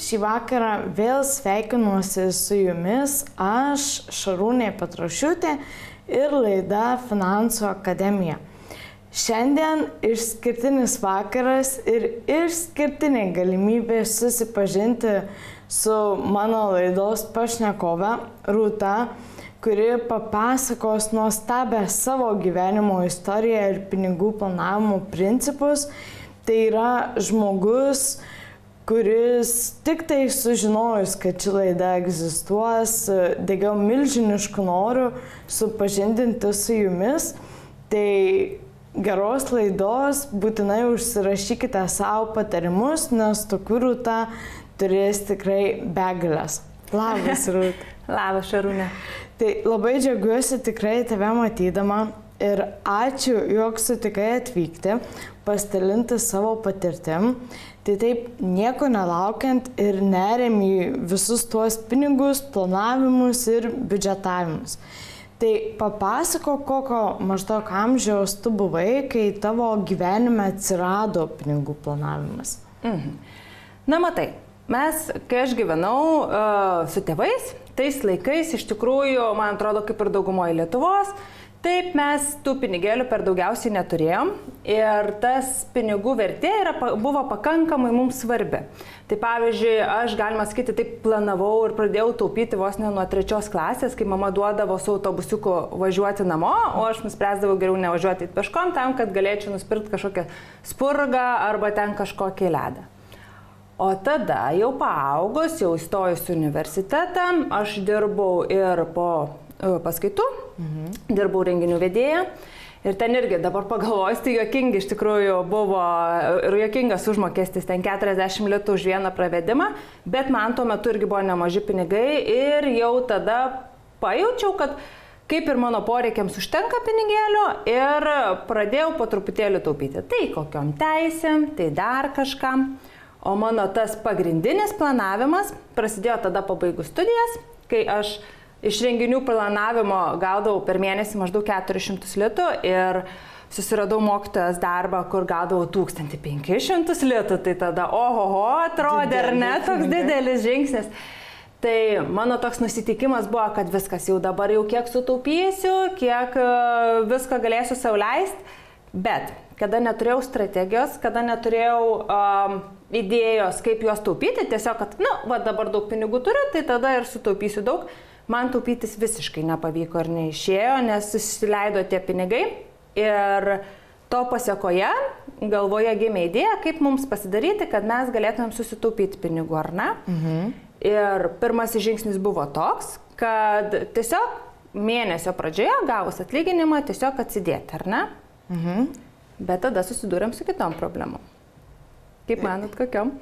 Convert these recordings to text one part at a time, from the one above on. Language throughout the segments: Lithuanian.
šį vakarą vėl sveikinuosi su jumis aš, Šarūnė Petrašiūtė ir laida Finansų akademija. Šiandien išskirtinis vakaras ir išskirtinė galimybė susipažinti su mano laidos pašnekove Rūta, kuri papasakos nuostabę savo gyvenimo istoriją ir pinigų planavimo principus. Tai yra žmogus, kuris tik tai sužinojus, kad ši laida egzistuos, degiau milžiniškų norų supažindinti su jumis. Tai geros laidos, būtinai užsirašykite savo patarimus, nes tokių Rūta turės tikrai begalės. Labas, Rūta. Labas, Šarūnė. Tai labai džiaugiuosi tikrai tave matydama ir ačiū, jog sutikai atvykti, pasidalinti savo patirtim. Tai taip nieko nelaukiant ir neriam į visus tuos pinigus, planavimus ir biudžetavimus. Tai papasako, kokio maždaug amžiaus tu buvai, kai tavo gyvenime atsirado pinigų planavimas. Na matai, kai aš gyvenau su tėvais, tais laikais iš tikrųjų, man atrodo, kaip ir daugumoje Lietuvos, taip mes tų pinigėlių per daugiausiai neturėjom ir tas pinigų vertė buvo pakankamai mums svarbi. Tai pavyzdžiui, aš galima sakyti, taip planavau ir pradėjau taupyti vos ne nuo 3 klasės, kai mama duodavo su autobusiuku važiuoti namo, o aš nuspręsdavau geriau nevažiuoti peškom tam, kad galėčiau nusipirkti kažkokią spurgą arba ten kažkokį ledą. O tada jau paaugus, jau įstojus į universitetą, aš dirbau ir po paskaitų, dirbau renginių vedėja. Ir ten irgi dabar pagalvojus, tai juokingi iš tikrųjų buvo ir juokingas užmokestis, ten 40 litų už vieną pravedimą, bet man tuo metu irgi buvo nemaži pinigai ir jau tada pajaučiau, kad kaip ir mano poreikiams užtenka pinigėlių ir pradėjau po truputėlį taupyti. Tai kokiom teisėm, tai dar kažkam. O mano tas pagrindinis planavimas prasidėjo tada pabaigus studijas, kai aš iš renginių planavimo gaudavau per mėnesį maždaug 400 litų ir susiradau mokytojos darbą, kur gaudavau 1500 litų. Tai tada, ohoho, atrodė, ar ne, toks didelis žingsnis. Tai mano toks nusiteikimas buvo, kad viskas jau dabar jau kiek sutaupysiu, kiek viską galėsiu sau leisti. Bet kada neturėjau strategijos, kada neturėjau idėjos, kaip juos taupyti, tiesiog, kad, dabar daug pinigų turiu, tai tada ir sutaupysiu daug. Man taupytis visiškai nepavyko ir neišėjo, nes susileido tie pinigai ir to pasiekoje galvoje gimė idėja, kaip mums pasidaryti, kad mes galėtumėm susitaupyti pinigų, ar ne? Ir pirmasis žingsnis buvo toks, kad tiesiog mėnesio pradžioje gavus atlyginimą tiesiog atsidėti, ar ne? Bet tada susidūrėm su kitom problemom. Kaip manot, kokiom?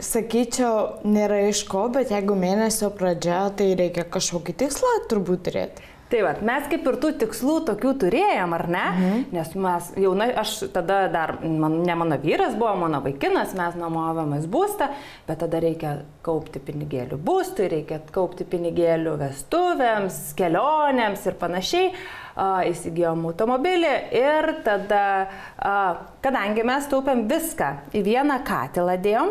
Sakyčiau, nėra iš ko, bet jeigu mėnesio pradžia, tai reikia kažkokį tikslą turbūt turėti. Tai va, mes kaip ir tų tikslų tokių turėjom, ar ne? Nes mes jaunai, aš tada dar, ne mano vyras buvo, mano vaikinas, mes nuomojomės būstą, bet tada reikia kaupti pinigėlių būstui, reikia kaupti pinigėlių vestuvėms, kelionėms ir panašiai. Įsigijom automobilį ir tada, kadangi mes taupėm viską į vieną katilą dėjom,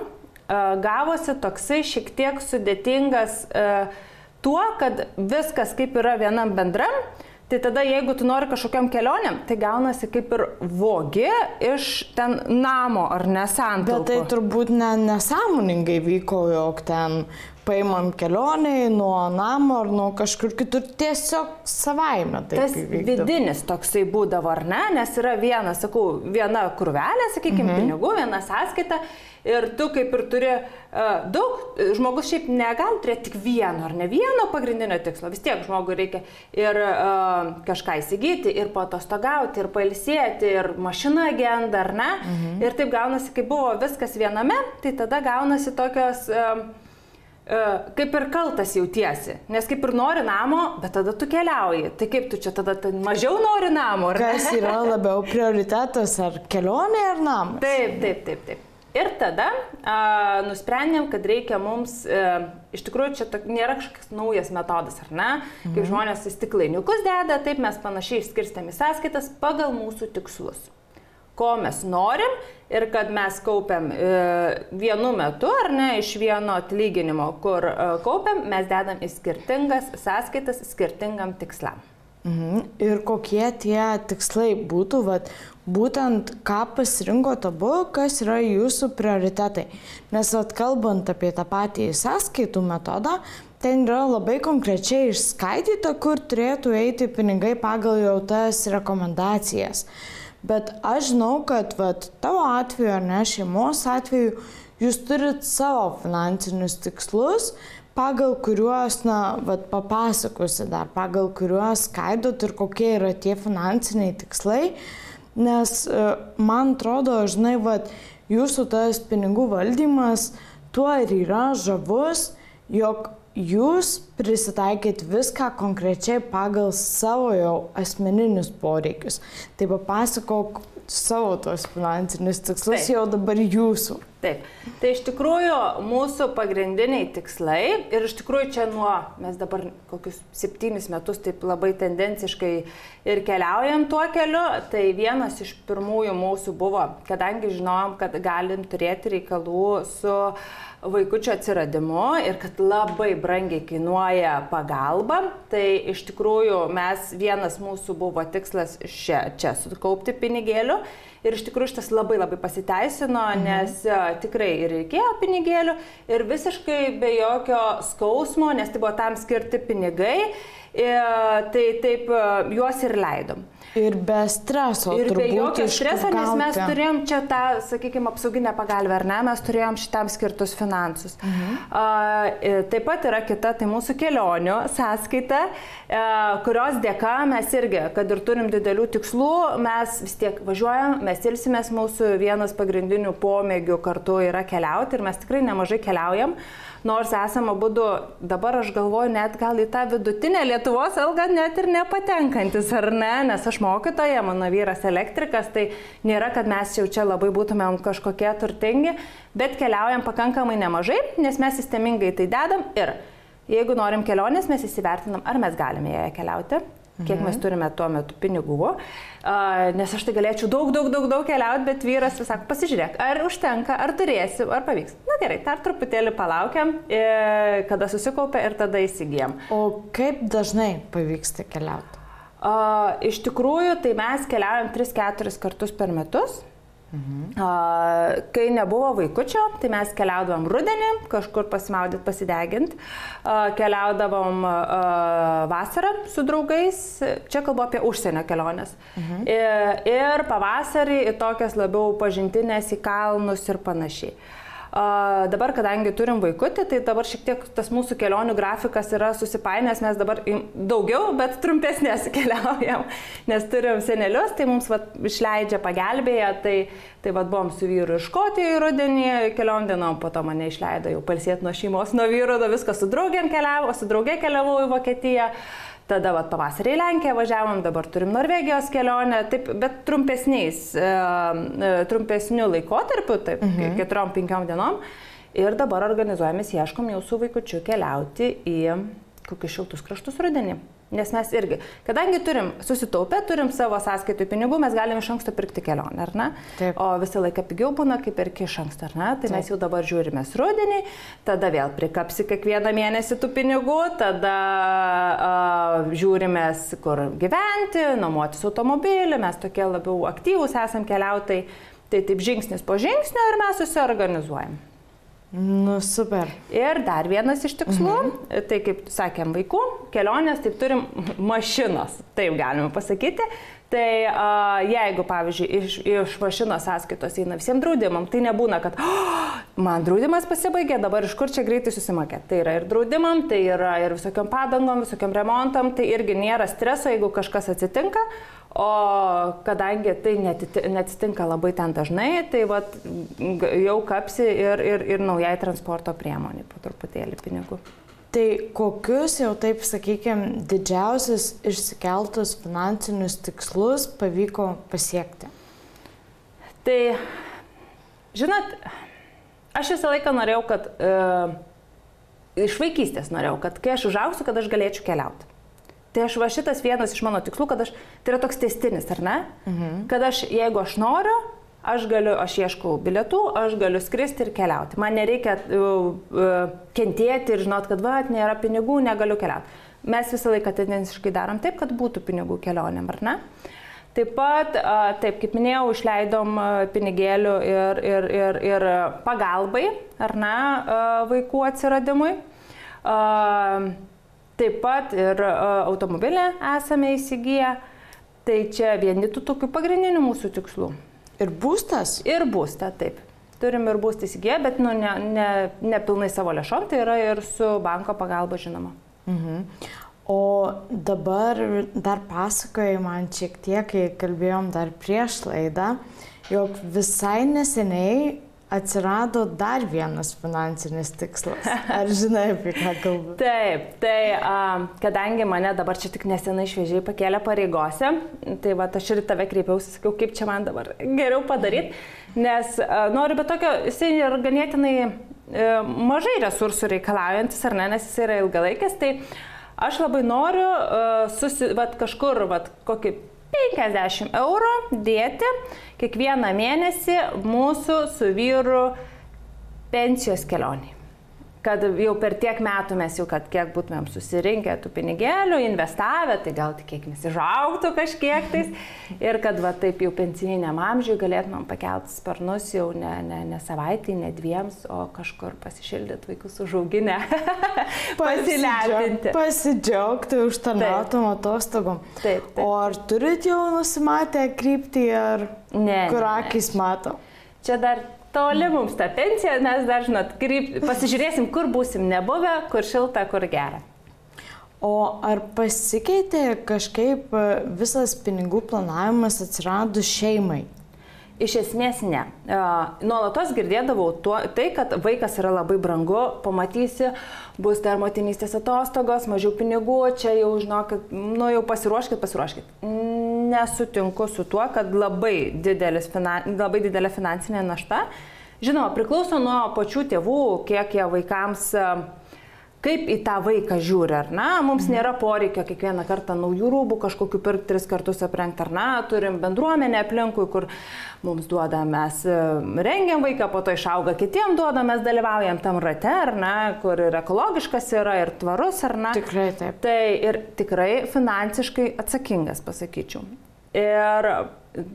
gavosi toksai šiek tiek sudėtingas tuo, kad viskas kaip yra vienam bendram, tai tada jeigu tu nori kažkokiam kelionėm, tai gaunasi kaip ir vogi iš ten namo ar nesantaupų. Bet tai turbūt nesąmoningai vyko, jog ten paimam kelionį nuo namo ar nuo kažkur kitur, tiesiog savaime taip įvykdavo. Tas vidinis toksai būdavo, ar ne? Nes yra viena krūvelė, sakykime, pinigų, viena sąskaita ir tu kaip ir turi daug, žmogus šiaip negali turėti tik vieno ar ne vieno pagrindinio tikslo. Vis tiek žmogui reikia ir kažką įsigyti, ir paatostogauti, ir pailsėti, ir mašina genda, ar ne? Ir taip gaunasi, kai buvo viskas viename, tai tada gaunasi tokios kaip ir kaltas jautiesi, nes kaip ir nori namo, bet tada tu keliauji. Tai kaip tu čia tada mažiau nori namo, ar ne? Kas yra labiau prioritetas, ar kelionė, ar namas? Taip. Ir tada nusprendėm, kad reikia mums, iš tikrųjų čia nėra kažkoks naujas metodas, ar ne? Kaip žmonės į stiklainiukus deda, taip mes panašiai išskirstėm į sąskaitas pagal mūsų tikslus. ko mes norim ir kad mes kaupiam vienu metu, ar ne, iš vieno atlyginimo, kur kaupiam, mes dedam į skirtingas sąskaitas skirtingam tikslam. Ir kokie tie tikslai būtų, būtent ką pasirinkote abu, kas yra jūsų prioritetai. Nes kalbant apie tą patį sąskaitų metodą, ten yra labai konkrečiai išskaidyta, kur turėtų eiti pinigai pagal jau tas rekomendacijas. Bet aš žinau, kad tavo atveju, ar ne, šeimos atveju, jūs turit savo finansinius tikslus, pagal kuriuos, papasakosi dar, pagal kuriuos skaidot ir kokie yra tie finansiniai tikslai, nes man atrodo, žinai, jūsų tas pinigų valdymas tuo ir yra žavus, jog jūs prisitaikėt viską konkrečiai pagal savo jau asmeninius poreikius. Tai papasakok savo tos finansinius tikslus. Taip. Jau dabar jūsų. Taip. Tai iš tikrųjų mūsų pagrindiniai tikslai ir iš tikrųjų čia mes dabar kokius 7 metus taip labai tendenciškai ir keliaujam tuo keliu, tai vienas iš pirmųjų mūsų buvo, kadangi žinojom, kad galim turėti reikalų su vaikučio atsiradimu ir kad labai brangiai kainuoja pagalba, tai iš tikrųjų vienas mūsų buvo tikslas čia sukaupti pinigėlių ir iš tikrųjų šitas labai pasiteisino, nes tikrai ir reikėjo pinigėlių ir visiškai be jokio skausmo, nes tai buvo tam skirti pinigai, tai taip juos ir leidom. Ir be streso. Ir be jokio streso, nes mes turėjom čia tą, sakykime, apsauginę pagalbę, ar ne, mes turėjom šitam skirtus finansus. Taip pat yra kita, tai mūsų kelionių sąskaita, kurios dėka mes irgi, kad ir turim didelių tikslų, mes vis tiek važiuojam, mes ilsimės, mūsų vienas pagrindinių pomėgių kartu yra keliauti ir mes tikrai nemažai keliaujam. Nors esame abudu, dabar aš galvoju, net gal į tą vidutinę Lietuvos algą net ir nepatenkantis, ar ne, nes aš mokytoja, mano vyras elektrikas, tai nėra, kad mes jau čia labai būtumėm kažkokie turtingi, bet keliaujam pakankamai nemažai, nes mes sistemingai tai dedam ir jeigu norim kelionės, mes įsivertinam, ar mes galime joje keliauti, kiek mes turime tuo metu pinigų, nes aš tai galėčiau daug keliauti, bet vyras vis sako, pasižiūrėk, ar užtenka, ar turėsiu, ar pavyks. Na gerai, dar truputėlį palaukiam, kada susikaupia ir tada įsigijam. O kaip dažnai pavyksta keliauti? Iš tikrųjų, tai mes keliaujam 3-4 kartus per metus. Kai nebuvo vaikučio, tai mes keliaudavom rudenį, kažkur pasimaudyti, pasideginti, keliaudavom vasarą su draugais, čia kalbu apie užsienio keliones, ir pavasarį į tokias labiau pažintinės, į kalnus ir panašiai. Dabar, kadangi turim vaikutį, tai dabar šiek tiek tas mūsų kelionių grafikas yra susipainęs, mes dabar daugiau, bet trumpesnės keliaujam, nes turim senelius, tai mums išleidžia pagelbėję, tai buvom su vyru ir Škotijoje rudenį, keliom dienom, po to mane išleido jau palsėti nuo šeimos, nuo vyro, viską su draugėm keliavo, su draugė keliavau į Vokietiją. Tada pavasarį į Lenkiją važiavom, dabar turim Norvegijos kelionę, taip, bet trumpesniu laikotarpiu, taip, 4-5 dienom. Ir dabar organizuojamės, ieškom jau su vaikučiu keliauti į kokius šiltus kraštus rudenį. Nes mes irgi, kadangi turim susitaupę, turim savo sąskaitų pinigų, mes galim iš anksto pirkti kelionę, ar ne? Taip. O visą laiką pigiau būna, kaip perki iš anksto, ar ne? Tai mes jau dabar žiūrimės rudenį, tada vėl prikapsi kiekvieną mėnesį tų pinigų, tada žiūrimės, kur gyventi, nuomotis automobilį, mes tokie labiau aktyvūs esam keliautojai, tai taip žingsnis po žingsnio ir mes susiorganizuojam. Nu, super. Ir dar vienas iš tikslų, tai kaip sakėm, vaikų kelionės, taip turim mašinos, taip galime pasakyti. Tai jeigu, pavyzdžiui, iš mašinos sąskaitos eina visiems draudimam, tai nebūna, kad man draudimas pasibaigė, dabar iš kur čia greitai susimokėti. Tai yra ir draudimam, tai yra ir visokiom padangom, visokiom remontam, tai irgi nėra streso, jeigu kažkas atsitinka. O kadangi tai neatsitinka labai ten dažnai, tai jau kapsi ir naujai transporto priemonė po truputėlį pinigų. Tai kokius jau taip, sakykime, didžiausius išsikeltus finansinius tikslus pavyko pasiekti? Tai, žinot, aš visą laiką norėjau, kad iš vaikystės norėjau, kad kai aš užaugsiu, kad aš galėčiau keliauti. Tai aš va šitas vienas iš mano tikslų, kad tai yra toks tęstinis, ar ne? Kad jeigu aš noriu, aš ieškau bilietų, aš galiu skristi ir keliauti. Man nereikia kentėti ir žinot, kad nėra pinigų, negaliu keliauti. Mes visą laiką tendensiškai darom taip, kad būtų pinigų kelionėm, ar ne? Taip pat, taip kaip minėjau, išleidom pinigėlių ir pagalbai, ar ne, vaikų atsiradimui. Taip pat ir automobilį esame įsigiję. Tai čia vieni tų tokių pagrindinių mūsų tikslų. Ir būstas? Ir būstą, taip. Turim ir būstą įsigiję, bet ne pilnai savo lėšom, tai yra ir su banko pagalba, žinoma. O dabar dar pasakojai man šiek tiek, kai kalbėjom dar prieš laidą, jog visai neseniai atsirado dar vienas finansinis tikslas. Ar žinai, apie ką kalbu? Taip, tai kadangi mane dabar čia tik nesenai šviežiai pakėlė pareigose, tai va, aš ir tave kreipiausi, sakiau, kaip čia man dabar geriau padaryti, nes noriu, bet tokio, jisai yra ganėtinai mažai resursų reikalaujantis, ar ne, nes jis yra ilgalaikis, tai aš labai noriu kažkur kokį 50 € dėti kiekvieną mėnesį mūsų su vyru pensijos kelionį. Kad jau per tiek metų mes jau, kad kiek būtumėm susirinkę tų pinigėlių, investavę, tai gal tikėkimės išaugtų kažkiek tais. Ir kad taip jau pensiniam amžiui galėtumėm pakelti sparnus jau ne savaitį, ne 2, o kažkur pasišildyti vaikus užauginę, pasilepinti. Pasidžiaugti užtarnautom atostogom. Taip. O ar turit jau nusimatę kryptį, ar kur akys mato? Čia dar toli mums ta pensija, mes dar, žinot, pasižiūrėsim, kur būsim nebuvę, kur šilta, kur gera. O ar pasikeitė kažkaip visas pinigų planavimas atsiradus šeimai? Iš esmės ne. Nuolatos girdėdavau tai, kad vaikas yra labai brangu, pamatysi, bus dar motinystės atostogos, mažiau pinigų, čia jau, žinokit, jau pasiruoškit. Nesutinku su tuo, kad labai didelė finansinė našta. Žinoma, priklauso nuo pačių tėvų, kiek jie vaikams, kaip į tą vaiką žiūri, ar ne? Mums nėra poreikio kiekvieną kartą naujų rūbų kažkokių pirkti 3 kartus aprengti, ar ne? Turim bendruomenę aplinkui, kur mums duoda, mes rengiam vaiką, po to išauga kitiem duoda, mes dalyvaujam tam rate, ar ne? Kur ir ekologiškas yra, ir tvarus, ar ne? Tikrai taip. Tai ir tikrai finansiškai atsakingas, pasakyčiau. Ir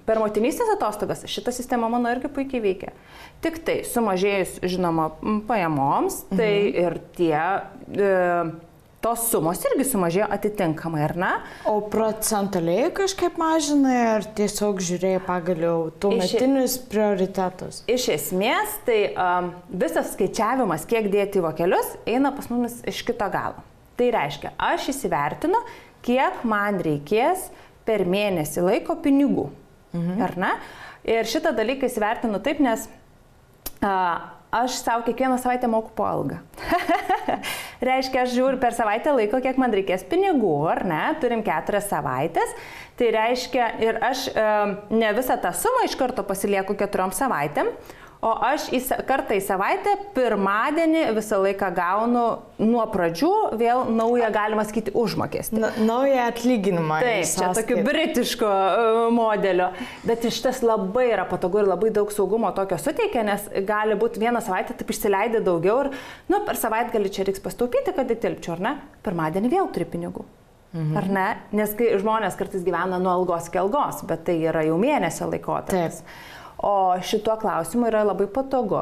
per motinystės atostogas šita sistema, mano, irgi puikiai veikia. Tik tai sumažėjus, žinoma, pajamoms, tai ir tos sumos irgi sumažėjo atitinkamai, ar ne? O procentaliai kažkaip mažinai, ar tiesiog žiūrėjai pagaliau tuometinius prioritetus? Iš esmės, tai visas skaičiavimas, kiek dėti į vokelius, eina pas mumis iš kito galo. Tai reiškia, aš įsivertinu, kiek man reikės per mėnesį laiko pinigų, ar ne? Ir šitą dalyką įsivertinu taip, nes aš savo kiekvieną savaitę moku po algą. Reiškia, aš žiūriu per savaitę laiko, kiek man reikės pinigų, ar ne? Turim 4 savaitės. Tai reiškia, ir aš ne visą tą sumą iš karto pasilieku 4 savaitėm, o aš kartą į savaitę, pirmadienį visą laiką gaunu nuo pradžių vėl naują, galima sakyti, užmokestį. Naują atlyginimą. Taip, čia tokiu britiško modelio. Bet šitas labai yra patogu ir labai daug saugumo tokio suteikia, nes gali būti vieną savaitę taip išsileidė daugiau ir per savaitgalį čia reiks pastaupyti, kad įtilpčiau, ar ne? Pirmadienį vėl turi pinigų. Ar ne? Nes žmonės kartais gyvena nuo algos iki algos, bet tai yra jau mėnesio laikotarpis. O šituo klausimu yra labai patogu.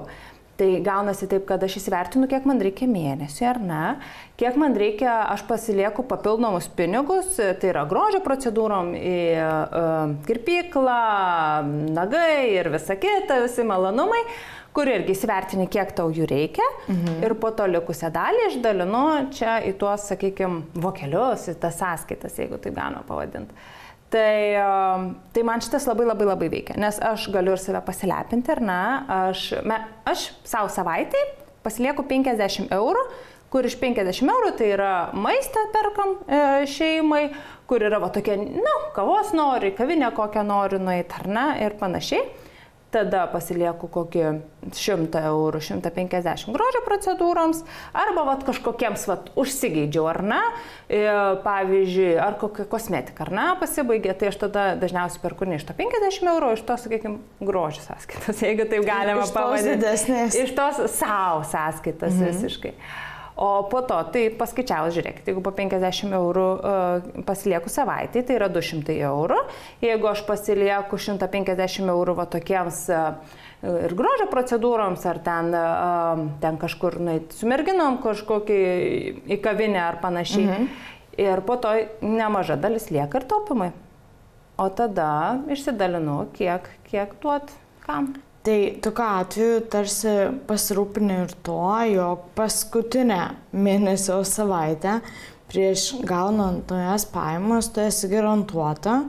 Tai gaunasi taip, kad aš įsivertinu, kiek man reikia mėnesį, ar ne, kiek man reikia, aš pasilieku papildomus pinigus, tai yra grožio procedūrom, į kirpyklą, nagai ir visa kita, visi malonumai, kur irgi įsivertini, kiek tau jų reikia ir po to likusią dalį išdalinu čia į tuos, sakykime, vokelius, į tas sąskaitas, jeigu taip galima pavadinti. Tai man šitas labai veikia, nes aš galiu ir save pasilepinti, ar ne, aš savo savaitai pasilieku 50 €, kur iš 50 € tai yra maistą perkam šeimai, kur yra va tokie, kavos nori, kavinę kokią nori nueiti, ar ne, ir panašiai. tada pasilieku kokį 100 eurų, 150 grožio procedūroms, arba vat, kažkokiems vat, užsigeidžiau, ar ne, pavyzdžiui, ar kokia kosmetika, ar ne, pasibaigė, tai aš tada dažniausiai perku ne iš to 50 eurų, iš to, sakykime, grožio sąskaitos, jeigu taip galima pavadinti. Iš tos savo sąskaitos visiškai. O po to, tai paskaičiavus, žiūrėkite, jeigu po 50 eurų pasilieku savaitį, tai yra 200 eurų. Jeigu aš pasilieku 150 eurų va tokiems ir grožio procedūroms, ar ten kažkur nueiti su merginom, kažkokį į kavinę ar panašiai. Ir po to nemaža dalis lieka ir taupimai. O tada išsidalinu, kiek duot kam. Tai tokiu atveju tarsi pasirūpini ir to, jog paskutinę mėnesio savaitę prieš gaunant naujas pajamas tu esi garantuota,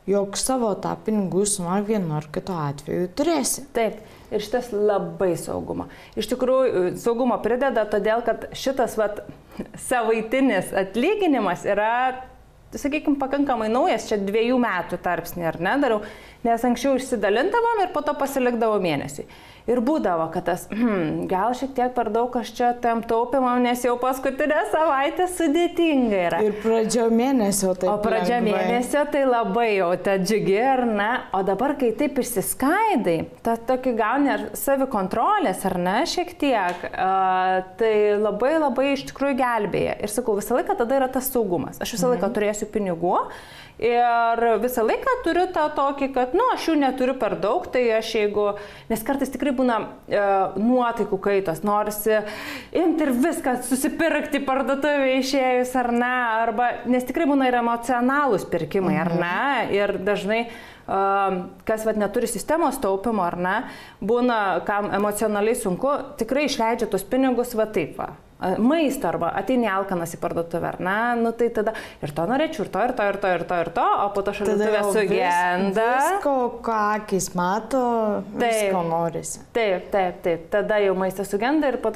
jog savo tą pinigų sumą vienu ar kitu atveju turėsi. Taip, ir šitas labai saugumo. Iš tikrųjų, saugumo prideda, todėl kad šitas savaitinis atlyginimas yra, sakykime, pakankamai naujas, čia 2 metų tarpsnį, ar ne, darau, nes anksčiau išsidalindavom ir po to pasilikdavo mėnesiui. Ir būdavo, kad tas, gal šiek tiek per daug aš čia tam taupimam, nes jau paskutinę savaitę sudėtinga yra. Ir pradžio mėnesio taip. O pradžio mėnesio tai labai jau ta džiugi, ar ne? O dabar, kai taip išsiskaidai, tokį gauni savikontrolės, ar ne, šiek tiek, tai labai iš tikrųjų gelbėja. Ir sakau, visą laiką tada yra tas saugumas. Aš visą laiką turėsiu pinigų. Ir visą laiką turiu tą tokį, kad, aš jų neturiu per daug, tai aš jeigu, nes kartais tikrai būna nuotaikų kaitos, norisi imti ir viską susipirkti parduotuvėje išėjus, ar ne, arba, nes tikrai būna ir emocionalūs pirkimai, ar ne, ir dažnai, kas neturi sistemos taupimo, ar ne, būna, kam emocionaliai sunku, tikrai išleidžia tos pinigus taip. Maisto arba ateini alkanas į parduotuvę, ar ne, tai tada ir to norėčiau, ir to, o po to šaldytuvė sugenda. Visko, ką akis mato, visko norisi. Taip, tada jau maistas sugenda ir po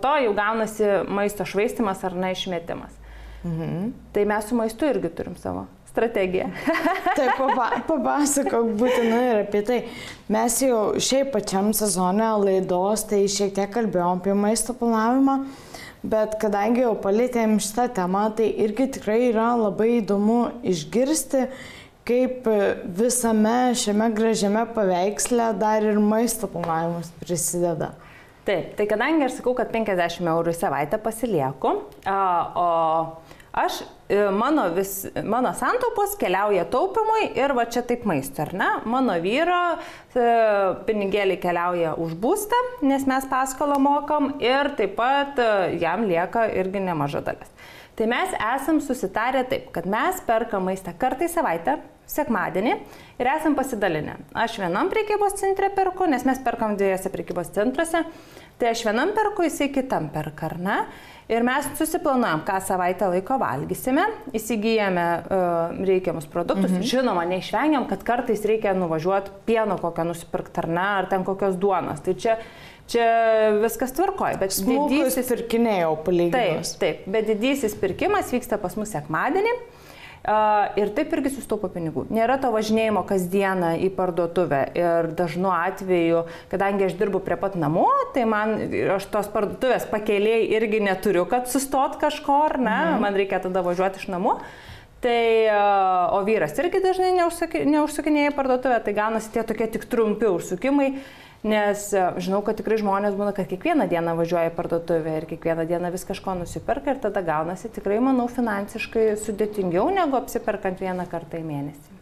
to jau gaunasi maisto švaistimas ar išmetimas. Tai mes su maistu irgi turim savo strategiją. Taip, papasakok būtinai ir apie tai. Mes jau šiaip pačiam sezone laidos, tai šiek tiek kalbėjom apie maisto planavimą, bet kadangi jau palėtėm šitą temą, tai irgi tikrai yra labai įdomu išgirsti, kaip visame šiame gražiame paveiksle dar ir maisto planavimas prisideda. Taip, tai kadangi aš sakau, kad 50 eurų į savaitę pasilieku, o mano santaupos keliauja taupimui ir va čia taip maisto, ar ne? Mano vyro pinigėliai keliauja už būstą, nes mes paskolą mokam ir taip pat jam lieka irgi nemaža dalis. Tai mes esam susitarę taip, kad mes perkam maistą kartą į savaitę, sekmadienį ir esam pasidalinę. Aš vienam prekybos centre perku, nes mes perkam 2 prekybos centruose, tai aš vienam perku, jisai kitam perka, ar ne? Ir mes susiplanuojam, ką savaitę laiko valgysime, įsigijame reikiamus produktus. Žinoma, neišvengiam, kad kartais reikia nuvažiuoti pieno kokią nusipirkti, ar ne, ar ten kokios duonos. Tai čia viskas tvarkoja. Smulkus pirkiniai jau palyginus. Taip, bet didysis pirkimas vyksta pas mus sekmadienį. Ir taip irgi sustaupo pinigų. Nėra to važinėjimo kasdieną į parduotuvę ir dažnu atveju, kadangi aš dirbu prie pat namų, tai aš tos parduotuvės pakeliai irgi neturiu, kad sustot kažko, ar ne, man reikia tada važiuoti iš namų. Tai, o vyras irgi dažnai neužsukinėja į parduotuvę, tai gaunasi tie tokie tik trumpi užsukimai. Nes žinau, kad tikrai žmonės būna, kad kiekvieną dieną važiuoja į parduotuvę ir kiekvieną dieną vis kažko nusiperka ir tada gaunasi tikrai, manau, finansiškai sudėtingiau negu apsiperkant vieną kartą į mėnesį.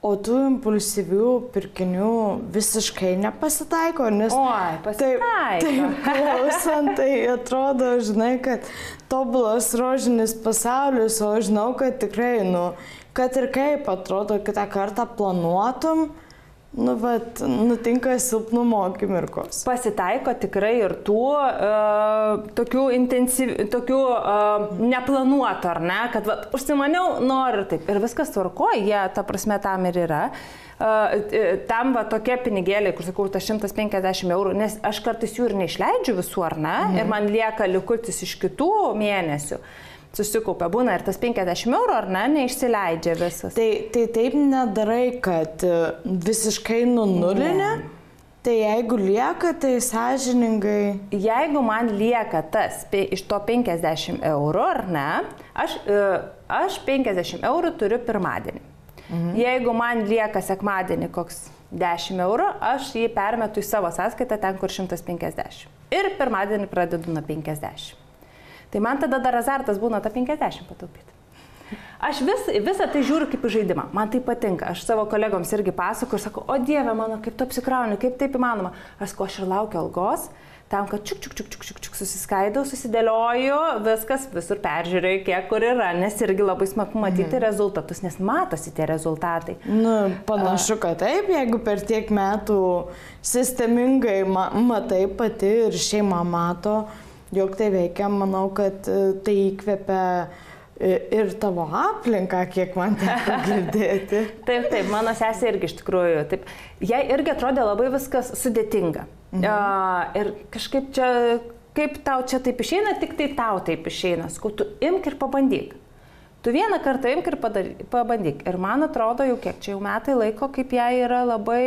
O tų impulsyvių pirkinių visiškai nepasitaiko, nes... Oi, pasitaiko. Taip, klausant, tai atrodo, žinai, kad tobulas rožinis pasaulis, o žinau, kad tikrai, kad ir kaip atrodo, kitą kartą planuotum, nutinka silpnumo akimirkos. Pasitaiko tikrai ir tokių neplanuotų, ar ne, kad užsimaniau, noriu ir taip. Ir viskas tvarkoja, jie, ta prasme, tam ir yra. Tam tokie pinigėliai, kur sakau, ta 150 eurų, nes aš kartais jų ir neišleidžiu visų, ar ne, ir man lieka likutis iš kitų mėnesių. susikaupia. Būna ir tas 50 eurų, ar ne, neišsileidžia visas. Tai taip nedarai, kad visiškai nunulinė, tai jeigu lieka, tai sąžiningai. Jeigu man lieka tas iš to 50 eurų, ar ne, aš 50 eurų turiu pirmadienį. Jeigu man lieka sekmadienį koks 10 eurų, aš jį permetu į savo sąskaitą ten, kur 150. Ir pirmadienį pradedu nuo 50. Tai man tada dar azartas būna tą 50 pataupyti. Aš visą tai žiūriu kaip į žaidimą. Man tai patinka. Aš savo kolegoms irgi pasakoju ir sakau, o Dieve mano, kaip tu apsikrauni, kaip taip įmanoma. Aš ir laukiu algos, tam, kad čiuk susiskaidau, susidėlioju, viskas, visur peržiūrėjau, kiek kur yra, nes irgi labai smagu matyti rezultatus, nes matosi tie rezultatai. Panašu, kad taip, jeigu per tiek metų sistemingai matai pati ir šeima mato, jog tai veikia, manau, kad tai įkvepia ir tavo aplinką, kiek man teko girdėti. Taip, mano sesė irgi iš tikrųjų, taip, jai irgi atrodė labai viskas sudėtinga. Ir kažkaip čia, kaip tau čia taip išeina, tik tai tau taip išeina. Sakau, tu imk ir pabandyk. Tu vieną kartą imk ir pabandyk. Ir man atrodo, jau kiek čia jau metai laiko, kaip jai yra labai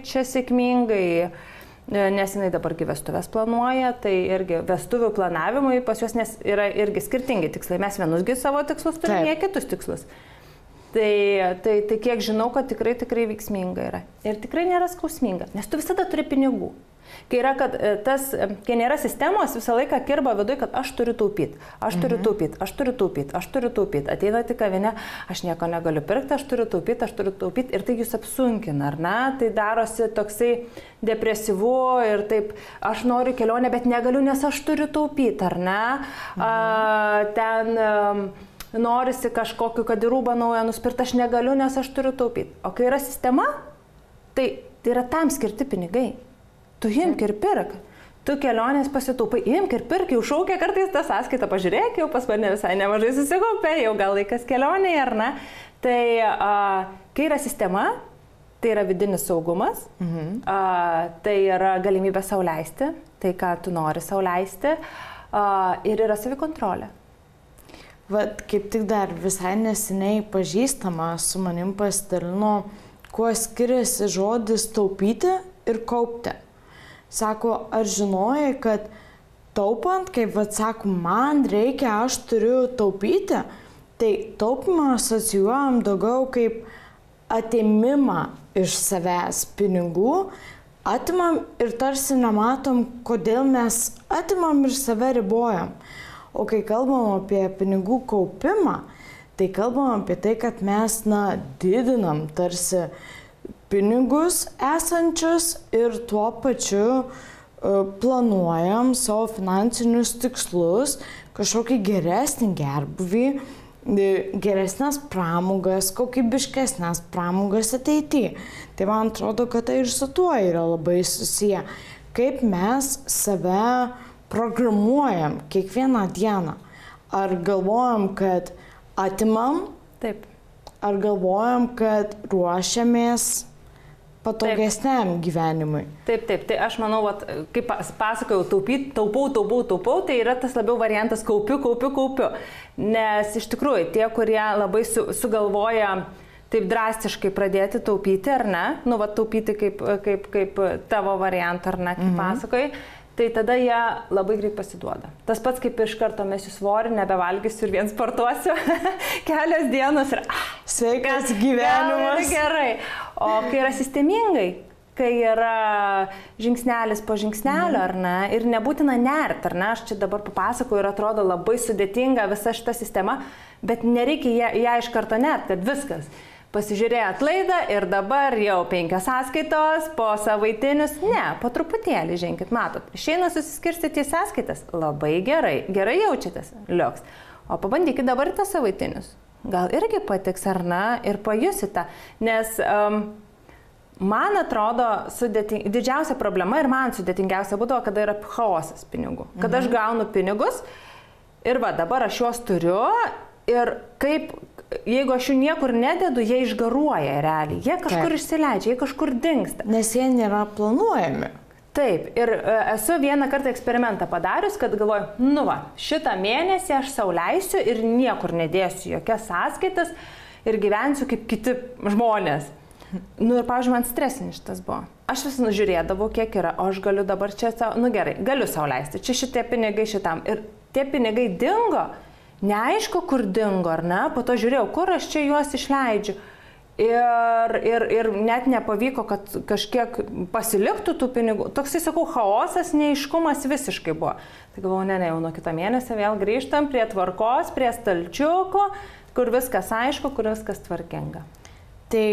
čia sėkmingai. Nes jinai dabargi vestuvės planuoja, tai irgi vestuvių planavimui pas juos nes yra irgi skirtingi tikslai. Mes vienusgi savo tikslus turime, jie kitus tikslus. Tai kiek žinau, kad tikrai veiksminga yra. Ir tikrai nėra skausminga, nes tu visada turi pinigų. Kai nėra sistemos, visą laiką kirba viduje, kad aš turiu taupyti, aš turiu taupyti. Ateina tik kavinė, aš nieko negaliu pirkti, aš turiu taupyti ir tai jūs apsunkina, ar ne? Tai darosi toksai depresyvu ir taip, aš noriu kelionę, bet negaliu, nes aš turiu taupyti, ar ne? Norisi kažkokiu, kad rūbą naują nusipirkti, aš negaliu, nes aš turiu taupyti. O kai yra sistema, tai yra tam skirti pinigai. Tu imk ir pirk. Tu kelionės pasitaupai, imk ir pirk, jau šaukia kartais tą sąskaitą, pažiūrėk, jau pas mane visai nemažai susikaupė, jau gal laikas kelionėje, ar ne? Tai kai yra sistema, tai yra vidinis saugumas, tai yra galimybė sau leisti, tai ką tu nori sau leisti, ir yra savikontrolė. Vat kaip tik dar visai neseniai pažįstama su manim pasidalino, kuo skiriasi žodis taupyti ir kaupti. Sako, ar žinojai, kad taupant, kaip sako, man reikia, aš turiu taupyti, tai taupimą asocijuojam daugiau kaip atėmimą iš savęs pinigų, atimam ir tarsi nematom, kodėl mes atimam ir save ribojam. O kai kalbam apie pinigų kaupimą, tai kalbam apie tai, kad mes didinam tarsi pinigus esančius ir tuo pačiu planuojam savo finansinius tikslus, kažkokį geresnį gerbuvį, geresnės pramogas, kokybiškesnės pramogas ateityje. Tai man atrodo, kad tai ir su tuo yra labai susiję. Kaip mes save programuojam kiekvieną dieną. Ar galvojam, kad atimam? Taip. Ar galvojam, kad ruošiamės patogesniam gyvenimui? Taip. Tai aš manau, kaip pasakojau, taupau, tai yra tas labiau variantas kaupiu. Nes iš tikrųjų, tie, kurie labai sugalvoja taip drastiškai pradėti taupyti, ar ne? Taupyti kaip tavo variantą, ar ne, kaip pasakojai. Tai tada jie labai greit pasiduoda. Tas pats kaip iš karto mesiu svorį, nebevalgysiu ir vien sportuosiu kelios dienos ir sveikas gyvenimas. Gerai. O kai yra sistemingai, kai yra žingsnelis po žingsnelio, ar ne, ir nebūtina nert, ar ne, aš čia dabar papasakoju ir atrodo labai sudėtinga visa šita sistema, bet nereikia ją iš karto nert, kad viskas. Pasižiūrėjot laidą ir dabar jau 5 sąskaitos, po savaitinius. Ne, po truputėlį, žinkit, matot. Išeina susiskirstyti į sąskaitas. Labai gerai jaučiatės, liuks. O pabandykit dabar į tas savaitinius. Gal irgi patiks, ar ne, ir pajusite. Nes man atrodo, didžiausia problema ir man sudėtingiausia būdavo, kada yra chaosas pinigų. Kada aš gaunu pinigus ir dabar aš juos turiu ir kaip... Jeigu aš jų niekur nededu, jie išgaruoja realiai. Jie kažkur išsileidžia, jie kažkur dingsta. Nes jie nėra planuojami. Taip, ir esu vieną kartą eksperimentą padarius, kad galvoju, nu va, šitą mėnesį aš sau leisiu ir niekur nedėsiu jokias sąskaitas ir gyvensiu kaip kiti žmonės. Nu ir, pavyzdžiui, man stresinis šitas buvo. Aš vis nužiūrėdavau, kiek yra, o aš galiu dabar čia savo, nu gerai, galiu sau leisti, čia šitie pinigai šitam. Ir tie pinigai dingo, neaišku, kur dingo, ar ne, po to žiūrėjau, kur aš čia juos išleidžiu. Ir net nepavyko, kad kažkiek pasiliktų tų pinigų. Toksai, sakau, chaosas, neaiškumas visiškai buvo. Tai galvoju, ne, jau nuo kito mėnesio vėl grįžtam prie tvarkos, prie stalčiuko, kur viskas aišku, kur viskas tvarkinga. Tai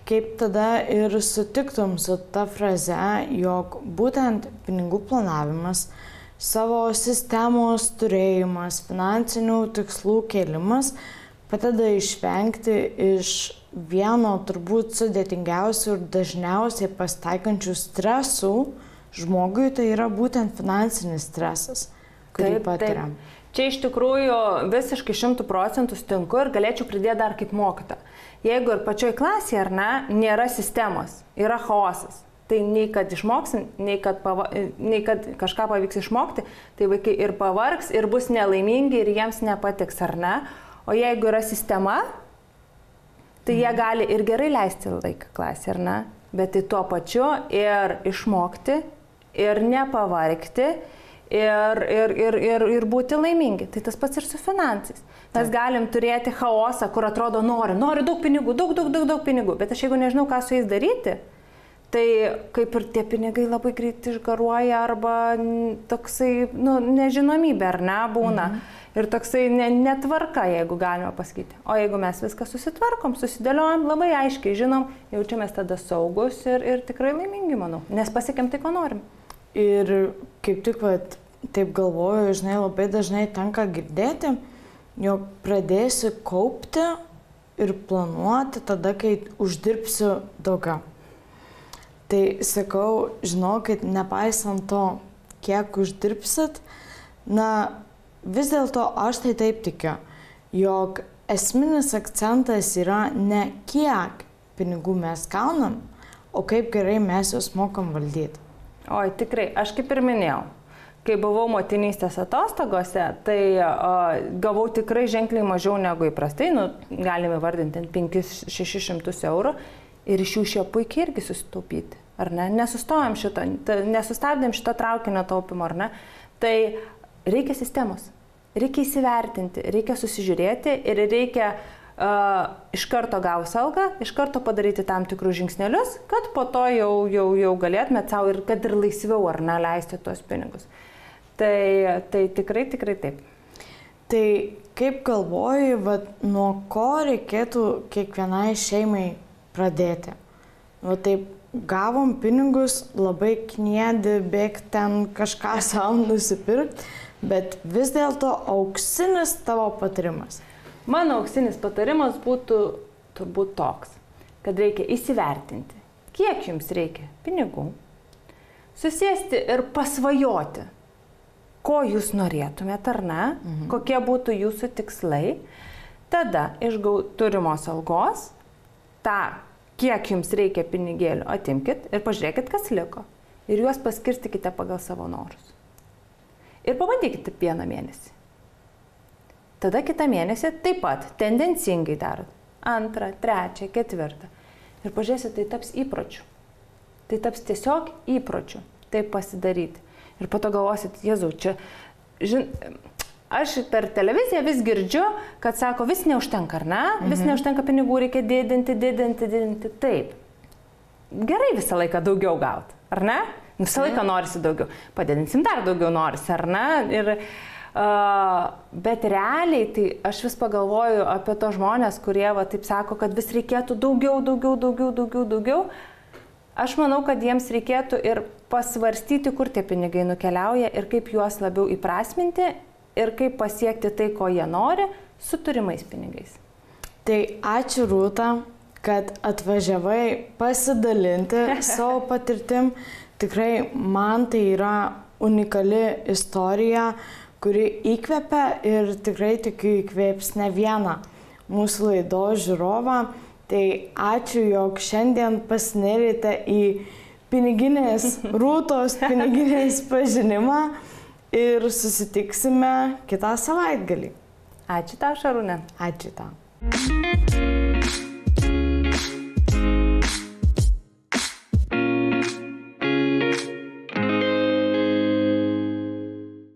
kaip tada ir sutiktum su ta fraze, jog būtent pinigų planavimas, savo sistemos turėjimas, finansinių tikslų kėlimas padeda išvengti iš vieno turbūt sudėtingiausių ir dažniausiai pasitaikančių stresų žmogui, tai yra būtent finansinis stresas, kurį patiriam. Čia iš tikrųjų visiškai 100% sutinku ir galėčiau pridėti dar kaip mokytoja. Jeigu ir pačioj klasėje, ar ne, nėra sistemos, yra chaosas, tai nei kad išmoksim, nei kad kažką pavyks išmokti, tai vaikai ir pavargs, ir bus nelaimingi, ir jiems nepatiks, ar ne. O jeigu yra sistema, tai jie gali ir gerai leisti laiką klasėje, ar ne, bet tai tuo pačiu ir išmokti, ir nepavargti, ir būti laimingi. Tai tas pats ir su finansais. Mes galim turėti chaosą, kur atrodo noriu daug pinigų, daug pinigų, bet aš jeigu nežinau, ką su jais daryti, tai kaip ir tie pinigai labai greit išgaruoja arba toksai, nu, nežinomybė, ar ne, būna. Ir toksai netvarka, jeigu galima pasakyti. O jeigu mes viską susitvarkom, susidėliojam, labai aiškiai žinom, jaučiamės tada saugus ir tikrai laimingi, manau, nes pasiekėm tai, ko norim. Ir kaip tik, taip galvoju, žinai, labai dažnai tenka girdėti, jog pradėsiu kaupti ir planuoti tada, kai uždirbsiu daugiau. Tai sakau, žinokit, nepaisant to, kiek uždirbsit, vis dėlto aš tai taip tikiu, jog esminis akcentas yra ne kiek pinigų mes gaunam, o kaip gerai mes juos mokam valdyti. Oi, tikrai, aš kaip ir minėjau, kai buvau motinystės atostogose, tai gavau tikrai ženkliai mažiau negu įprastai, galime vardinti 500–600 eurų ir iš jų šie puikiai irgi susitaupyti, ar ne? Nesustabdėm šito traukinio taupimo, ar ne? Tai reikia sistemos, reikia įsivertinti, reikia susižiūrėti ir reikia iš karto gavus algą, iš karto padaryti tam tikrus žingsnelius, kad po to jau galėtumėt savo ir kad ir laisviau ar ne leisti tuos pinigus. Tai tikrai taip. Tai kaip galvoji, nuo ko reikėtų kiekvienai šeimai pradėti? Taip, gavom pinigus, labai kniedi, bėg ten kažką savo nusipirkti, bet vis dėlto auksinis tavo patarimas. Mano auksinis patarimas būtų turbūt toks, kad reikia įsivertinti, kiek jums reikia pinigų, susėsti ir pasvajoti, ko jūs norėtumėte ar ne, kokie būtų jūsų tikslai, tada iš turimos algos tą, kiek jums reikia pinigėlių, atimkit ir pažiūrėkit, kas liko. Ir juos paskirstykite pagal savo norus. Ir pabandykite vieną mėnesį. Tada kitą mėnesį taip pat tendencingai darot. 2, 3, 4. Ir pažiūrėsit, tai taps įpročiu. Tai taps tiesiog įpročiu. Taip pasidaryti. Ir po to galvosit, Jėzau, čia... Aš per televiziją vis girdžiu, kad sako, vis neužtenka, ar ne? Vis neužtenka pinigų, reikia didinti. Taip. Gerai visą laiką daugiau gauti, ar ne? Visą laiką norisi daugiau. Padidinsim dar daugiau norisi, ar ne? Bet realiai, tai aš vis pagalvoju apie to žmonės, kurie taip sako, kad vis reikėtų daugiau. Aš manau, kad jiems reikėtų ir pasvarstyti, kur tie pinigai nukeliauja ir kaip juos labiau įprasminti ir kaip pasiekti tai, ko jie nori, su turimais pinigais. Tai ačiū Rūta, kad atvažiavai pasidalinti savo patirtim. Tikrai man tai yra unikali istorija, kuri įkvepia ir tikrai tikiu įkvėps ne vieną mūsų laidos žiūrovą. Tai ačiū, jog šiandien pasinėrėte į piniginės rūtos, piniginės pažinimą ir susitiksime kitą savaitgalį. Ačiū tau, Šarūne. Ačiū tau.